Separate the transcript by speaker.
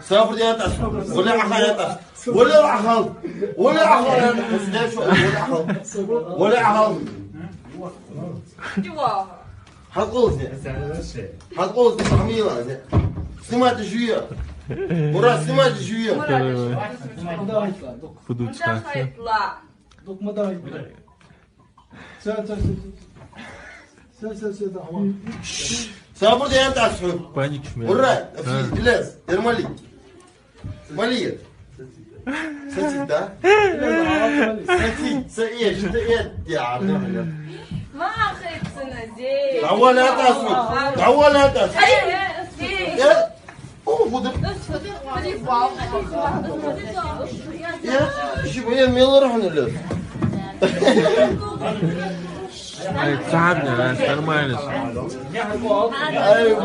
Speaker 1: سافر يا طاس ولا عخال يا طاس ولا عخال ولا عخال ولا عخال حقوزني حقوزني حميلة سمعت شوية مراد سمعت شوية
Speaker 2: Budu çıkarsa.
Speaker 3: Dokma daha iyi. Sen. Tamam.
Speaker 1: سافر يا طاس
Speaker 2: Panik mi?
Speaker 1: مراد في جلاس ترملي مالية سكت ده سئيش سئيت يا عبد
Speaker 4: ما أخذتنا زين.
Speaker 1: تعال يا طاس تعال يا طاس يا اوه فضل يا شوية ميل رحنا له
Speaker 2: Ay, sahabnya, tanımayınız.